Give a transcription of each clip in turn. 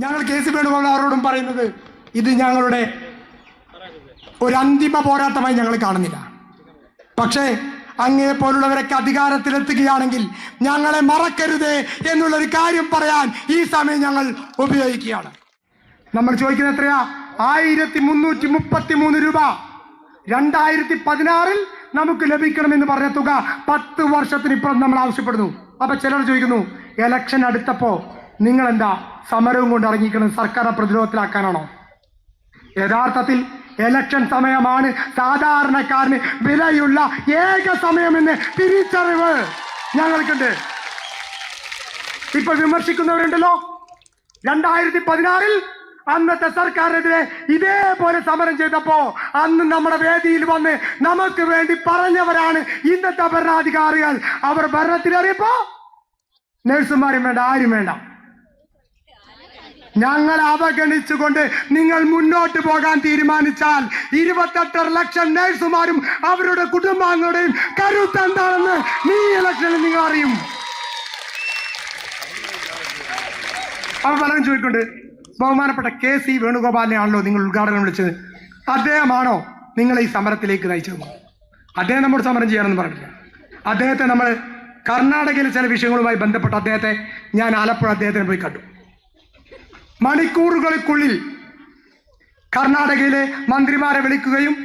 ഞങ്ങൾ കെ.സി. വേണുഗോപാൽ അവരോടും പറയുന്നത് ഇത് ഞങ്ങളുടെ ഒരു അന്തിമ പോരാട്ടമായി ഞങ്ങൾ കാണുന്നില്ല. പക്ഷേ അങ്ങേ പോലുള്ളവരൊക്കെ അധികാരത്തിലെത്തുകയാണെങ്കിൽ ഞങ്ങളെ മറക്കരുതേ എന്നുള്ളൊരു കാര്യം പറയാൻ ഈ സമയം ഞങ്ങൾ ഉപയോഗിക്കുകയാണ്. നമ്മൾ ചോദിക്കുന്നത് എത്രയാ? 1333 രൂപ 2016 നമുക്ക് ലഭിക്കണമെന്ന് പറഞ്ഞ തുക 10 വർഷത്തിനിപ്പുറം നമ്മൾ ആവശ്യപ്പെടുന്നു. അപ്പൊ ചിലർ ചോദിക്കുന്നു, ഇലക്ഷൻ അടുത്തപ്പോ നിങ്ങൾ എന്താ സമരവും കൊണ്ട് ഇറങ്ങിക്കുന്നത് സർക്കാർ പ്രതിരോധത്തിലാക്കാനാണോ? യഥാർത്ഥത്തിൽ ഇലക്ഷൻ സമയമാണ് സാധാരണക്കാരന് വിലയുള്ള ഏക സമയമെന്ന് തിരിച്ചറിവ് ഞങ്ങൾക്കുണ്ട്. ഇപ്പൊ വിമർശിക്കുന്നവരുണ്ടല്ലോ, 2016 അന്നത്തെ സർക്കാരിനെതിരെ ഇതേപോലെ സമരം ചെയ്തപ്പോ അന്ന് നമ്മുടെ വേദിയിൽ വന്ന് നമുക്ക് വേണ്ടി പറഞ്ഞവരാണ് ഇന്നത്തെ ഭരണാധികാരികൾ. അവർ ഭരണത്തിലേറിയപ്പോ നഴ്സുമാരും വേണ്ട, ആരും വേണ്ട, ഞങ്ങൾ അവഗണിച്ചുകൊണ്ട് നിങ്ങൾ മുന്നോട്ട് പോകാൻ തീരുമാനിച്ചാൽ 28 ലക്ഷം നഴ്സുമാരും അവരുടെ കുടുംബാംഗങ്ങളുടെയും കരുത്ത് എന്താണെന്ന് ഈ ഇലക്ഷനിൽ നിങ്ങൾ അറിയും. അവർ പലരും ചോദിക്കൊണ്ട്, ബഹുമാനപ്പെട്ട കെ.സി. വേണുഗോപാലിനെയാണല്ലോ നിങ്ങൾ ഉദ്ഘാടനം വിളിച്ചത്, അദ്ദേഹമാണോ നിങ്ങളെ ഈ സമരത്തിലേക്ക് നയിച്ചത്? അദ്ദേഹം നമ്മോട് സമരം ചെയ്യാനൊന്നും പറഞ്ഞില്ല. അദ്ദേഹത്തെ നമ്മൾ കർണാടകയിലെ ചില വിഷയങ്ങളുമായി ബന്ധപ്പെട്ട് അദ്ദേഹത്തെ ഞാൻ ആലപ്പുഴ അദ്ദേഹത്തിന് പോയി കണ്ടു. മണിക്കൂറുകൾക്കുള്ളിൽ കർണാടകയിലെ മന്ത്രിമാരെ വിളിക്കുകയും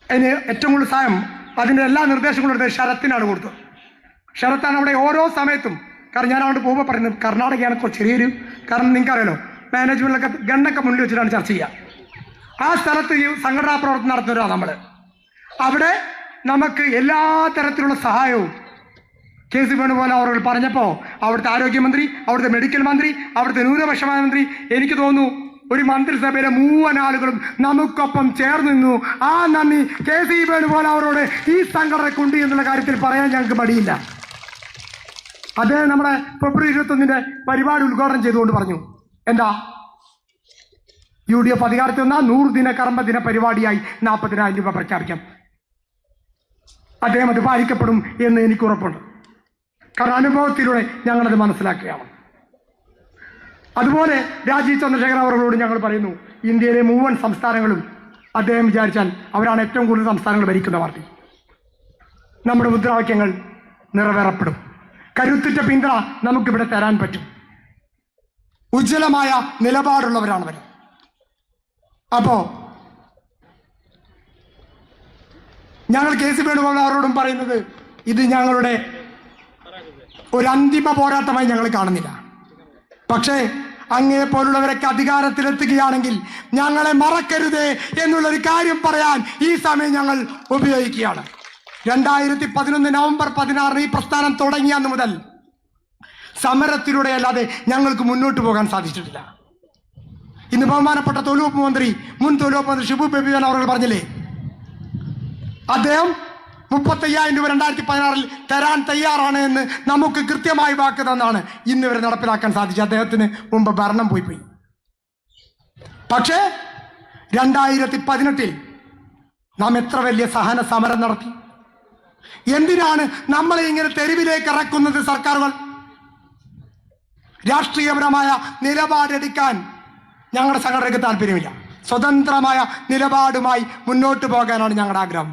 അതിന് ഏറ്റവും കൂടുതൽ സഹായം അതിൻ്റെ എല്ലാ നിർദ്ദേശങ്ങളും എടുത്ത് ശരത്തിനാണ് കൊടുത്തത്. ശരത്താണ് അവിടെ ഓരോ സമയത്തും, കാരണം ഞാൻ അവിടെ പോകുമ്പോൾ പറയുന്നത് കർണാടകയാണ് ചെറിയൊരു, കാരണം നിങ്ങൾക്കറിയാലോ മാനേജ്മെന്റിലൊക്കെ ഗണ്ണൊക്കെ മുന്നിൽ വെച്ചിട്ടാണ് ചർച്ച ചെയ്യുക. ആ സ്ഥലത്ത് ഈ സംഘടനാ പ്രവർത്തനം നടത്തുന്നവരാണ് നമ്മൾ. അവിടെ നമുക്ക് എല്ലാ തരത്തിലുള്ള സഹായവും കെ.സി. വേണുഗോപാൽ അവർ പറഞ്ഞപ്പോൾ അവിടുത്തെ ആരോഗ്യമന്ത്രി, അവിടുത്തെ മെഡിക്കൽ മന്ത്രി, അവിടുത്തെ ന്യൂനപക്ഷ മന്ത്രി, എനിക്ക് തോന്നുന്നു ഒരു മന്ത്രിസഭയിലെ മുഴുവൻ ആളുകളും നമുക്കൊപ്പം ചേർന്ന് നിന്നു. ആ നന്ദി കെ.സി. വേണുഗോപാൽ അവരോട് ഈ സംഘടനക്കുണ്ട് എന്നുള്ള കാര്യത്തിൽ പറയാൻ ഞങ്ങൾക്ക് മടിയില്ല. അദ്ദേഹം നമ്മുടെ ഫെബ്രുവരി 21 പരിപാടി ഉദ്ഘാടനം ചെയ്തുകൊണ്ട് പറഞ്ഞു, എന്താ UDF അധികാരത്തിൽ വന്നാൽ 100 ദിന കർമ്മദിന പരിപാടിയായി 40,000 രൂപ പ്രഖ്യാപിക്കാം. അദ്ദേഹം അത് പാലിക്കപ്പെടും എന്ന് എനിക്ക് ഉറപ്പുണ്ട്. കാരണം അനുഭവത്തിലൂടെ ഞങ്ങളത് മനസ്സിലാക്കുകയാണ്. അതുപോലെ രാജീവ് ചന്ദ്രശേഖർ അവരോട് ഞങ്ങൾ പറയുന്നു, ഇന്ത്യയിലെ മുഴുവൻ സംസ്ഥാനങ്ങളും അദ്ദേഹം വിചാരിച്ചാൽ അവരാണ് ഏറ്റവും കൂടുതൽ സംസ്ഥാനങ്ങൾ ഭരിക്കുന്ന പാർട്ടി. നമ്മുടെ മുദ്രാവാക്യങ്ങൾ നിറവേറപ്പെടും. കരുത്തുറ്റ പിന്തുണ നമുക്കിവിടെ തരാൻ പറ്റും. ഉജ്ജ്വലമായ നിലപാടുള്ളവരാണ് അവർ. അപ്പോ ഞങ്ങൾ കെ.സി. വേണുഗോപാൽ അവരോടും പറയുന്നത് ഇത് ഞങ്ങളുടെ ഒരു അന്തിമ പോരാട്ടമായി ഞങ്ങൾ കാണുന്നില്ല. പക്ഷേ അങ്ങേ പോലുള്ളവരൊക്കെ അധികാരത്തിലെത്തുകയാണെങ്കിൽ ഞങ്ങളെ മറക്കരുതേ എന്നുള്ളൊരു കാര്യം പറയാൻ ഈ സമയം ഞങ്ങൾ ഉപയോഗിക്കുകയാണ്. 2011 നവംബർ 16 ഈ പ്രസ്ഥാനം തുടങ്ങിയ അന്ന് മുതൽ സമരത്തിലൂടെ അല്ലാതെ ഞങ്ങൾക്ക് മുന്നോട്ട് പോകാൻ സാധിച്ചിട്ടില്ല. ഇന്ന് ബഹുമാനപ്പെട്ട തൊഴിലുവകുപ്പ് മന്ത്രി, മുൻ തൊഴിലുവകുപ്പ് മന്ത്രി ഷിബു ബേബി അവർ പറഞ്ഞില്ലേ, അദ്ദേഹം 35,000 രൂപ 2016 തരാൻ തയ്യാറാണ് എന്ന് നമുക്ക് കൃത്യമായി വാക്ക് തന്നാണ് ഇന്ന് ഇവരെ നടപ്പിലാക്കാൻ സാധിച്ചത്. അദ്ദേഹത്തിന് മുമ്പ് ഭരണം പോയി. പക്ഷേ 2018 നാം എത്ര വലിയ സഹന സമരം നടത്തി. എന്തിനാണ് നമ്മളെ ഇങ്ങനെ തെരുവിലേക്ക് ഇറക്കുന്നത് സർക്കാരുകൾ? രാഷ്ട്രീയപരമായ നിലപാടെടുക്കാൻ ഞങ്ങളുടെ സംഘടനയ്ക്ക് താല്പര്യമില്ല. സ്വതന്ത്രമായ നിലപാടുമായി മുന്നോട്ട് പോകാനാണ് ഞങ്ങളുടെ ആഗ്രഹം.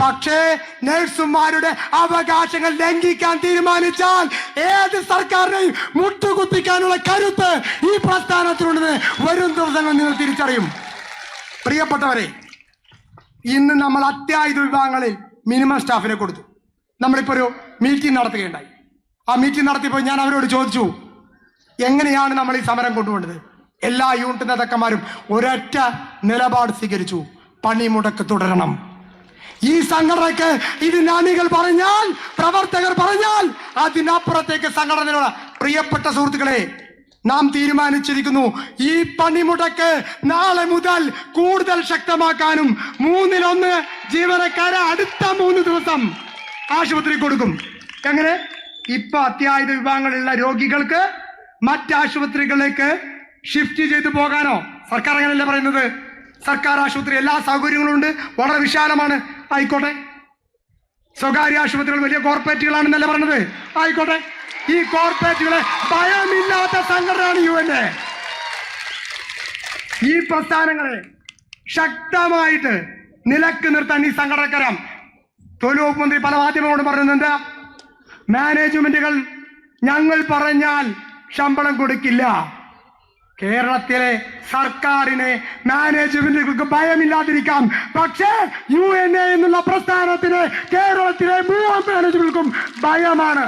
പക്ഷേ നഴ്സുമാരുടെ അവകാശങ്ങൾ ലംഘിക്കാൻ തീരുമാനിച്ചാൽ ഏത് സർക്കാരിനെയും മുട്ടുകുത്തിക്കാനുള്ള കരുത്ത് ഈ പ്രസ്ഥാനത്തിലുണ്ടെന്ന് വരും ദിവസങ്ങൾ നിങ്ങൾ തിരിച്ചറിയും. പ്രിയപ്പെട്ടവരെ, ഇന്ന് നമ്മൾ അത്യാഹിത വിഭാഗങ്ങളിൽ മിനിമം സ്റ്റാഫിനെ കൊടുത്തു. നമ്മളിപ്പോൾ ഒരു മീറ്റിംഗ് നടത്തുകയുണ്ടായി. ആ മീറ്റിംഗ് നടത്തിയപ്പോൾ ഞാൻ അവരോട് ചോദിച്ചു, എങ്ങനെയാണ് നമ്മൾ ഈ സമരം കൊണ്ടുപോകേണ്ടത്? എല്ലാ യൂണിറ്റ് നേതാക്കന്മാരും ഒരൊറ്റ നിലപാട് സ്വീകരിച്ചു, പണിമുടക്ക് തുടരണം. ഈ സംഘടനയ്ക്ക് ഇതിന് അണികൾ പറഞ്ഞാൽ, പ്രവർത്തകർ പറഞ്ഞാൽ അതിനപ്പുറത്തേക്ക് സംഘടനയുള്ള പ്രിയപ്പെട്ട സുഹൃത്തുക്കളെ, നാം തീരുമാനിച്ചിരിക്കുന്നു ഈ പണിമുടക്ക് നാളെ മുതൽ കൂടുതൽ ശക്തമാക്കാനും 1/3 ജീവനക്കാരെ അടുത്ത 3 ദിവസം ആശുപത്രി കൊടുക്കും. എങ്ങനെ? ഇപ്പൊ അത്യാഹിത വിഭാഗങ്ങളിലുള്ള രോഗികൾക്ക് മറ്റാശുപത്രികളിലേക്ക് ഷിഫ്റ്റ് ചെയ്തു പോകാനോ? സർക്കാർ അങ്ങനെയല്ല പറയുന്നത്. സർക്കാർ ആശുപത്രി എല്ലാ സൗകര്യങ്ങളും ഉണ്ട്, വളരെ വിശാലമാണ്, ആയിക്കോട്ടെ. സ്വകാര്യ ആശുപത്രികൾ വലിയ കോർപ്പറേറ്റുകളാണെന്നല്ല പറഞ്ഞത്, ആയിക്കോട്ടെ. ഈ കോർപ്പറേറ്റുകളെ ഭയമില്ലാത്ത സംഘടനയാണ് UNA. ഈ പ്രസ്ഥാനങ്ങളെ ശക്തമായിട്ട് നിലക്ക് നിർത്താൻ ഈ സംഘടനക്കരം. തൊഴിൽ വകുപ്പ് മന്ത്രി പല മാധ്യമങ്ങളോട് പറയുന്നുണ്ട്, മാനേജ്മെന്റുകൾ ഞങ്ങൾ പറഞ്ഞാൽ ശമ്പളം കൊടുക്കില്ല. കേരളത്തിലെ സർക്കാരിനെ മാനേജ്മെന്റുകൾക്ക് ഭയമില്ലാതിരിക്കാം, പക്ഷേ UNA എന്നുള്ള പ്രസ്ഥാനത്തിന് കേരളത്തിലെ മുഴുവൻ മാനേജ്മെന്റുകൾക്കും ഭയമാണ്.